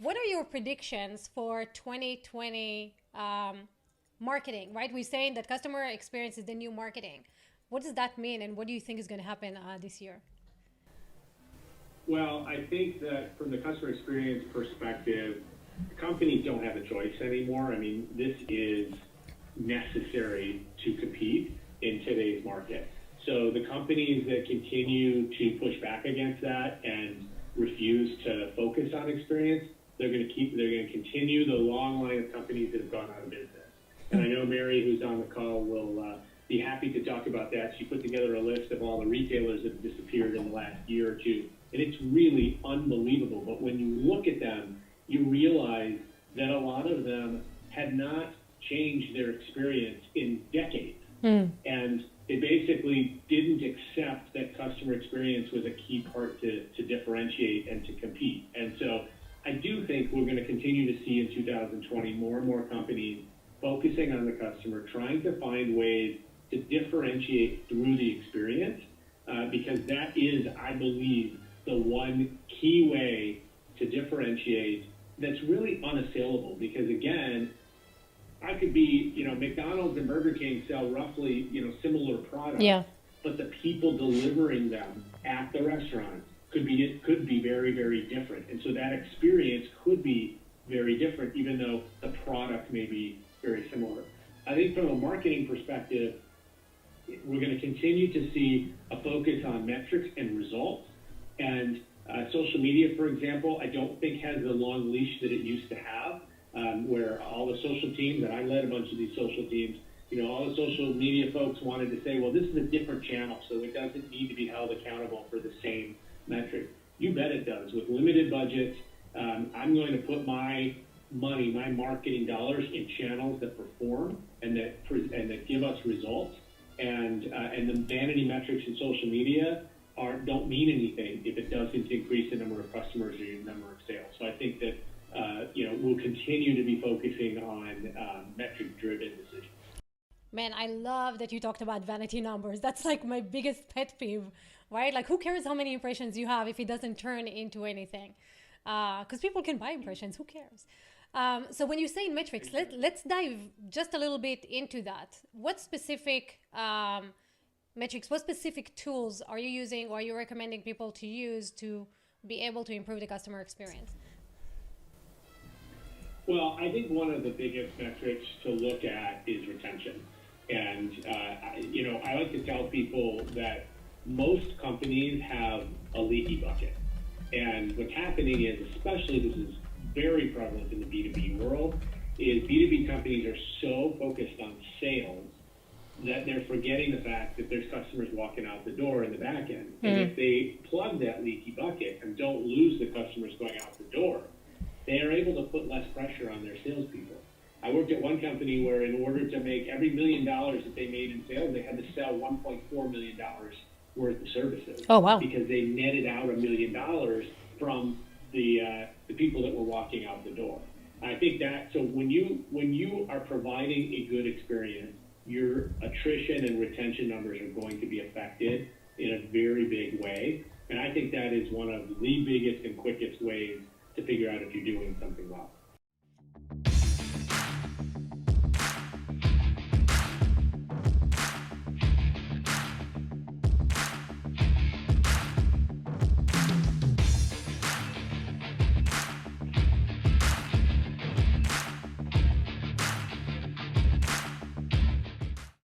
what are your predictions for 2020 marketing, right? We're saying that customer experience is the new marketing. What does that mean, and what do you think is going to happen this year? Well, I think that from the customer experience perspective, companies don't have a choice anymore. I mean, this is necessary to compete in today's market. So the companies that continue to push back against that and refuse to focus on experience, they're going to continue the long line of companies that have gone out of business. And I know Mary, who's on the call, will be happy to talk about that. She put together a list of all the retailers that have disappeared in the last year or two, and it's really unbelievable. But when you look at them, you realize that a lot of them had not changed their experience in decades. And they basically didn't accept that customer experience was a key part to differentiate and to compete. And so I do think we're going to continue to see in 2020 more and more companies focusing on the customer, trying to find ways to differentiate through the experience, because that is, I believe, the one key way to differentiate that's really unassailable. Because again, I could be, McDonald's and Burger King sell roughly, similar products, but the people delivering them at the restaurant could be very, very different. And so that experience could be very different, even though the product may be very similar. I think from a marketing perspective, we're going to continue to see a focus on metrics and results. And social media, for example, I don't think has the long leash that it used to have, where all the social teams, and I led a bunch of these social teams, all the social media folks wanted to say, well, this is a different channel, so it doesn't need to be held accountable for the same metric. You bet it does. With limited budgets, I'm going to put my money, my marketing dollars in channels that perform and that give us results. And the vanity metrics in social media don't mean anything if it doesn't increase the number of customers or your number of sales. So I think that we'll continue to be focusing on metric-driven decisions. Man, I love that you talked about vanity numbers. That's like my biggest pet peeve, right? Like, who cares how many impressions you have if it doesn't turn into anything? Because people can buy impressions. Who cares? So when you say metrics, let's dive just a little bit into that. What specific metrics, what specific tools are you using or are you recommending people to use to be able to improve the customer experience? Well, I think one of the biggest metrics to look at is retention. And, I like to tell people that most companies have a leaky bucket. And what's happening is, especially this is very prevalent in the B2B world, is B2B companies are so focused on sales that they're forgetting the fact that there's customers walking out the door in the back end. And if they plug that leaky bucket and don't lose the customers going out the door, they are able to put less pressure on their salespeople. I worked at one company where in order to make every $1 million that they made in sales, they had to sell $1.4 million worth of services. Oh, wow. Because they netted out $1 million from the people that were walking out the door. I think that, so when you are providing a good experience, your attrition and retention numbers are going to be affected in a very big way. And I think that is one of the biggest and quickest ways to figure out if you're doing something well.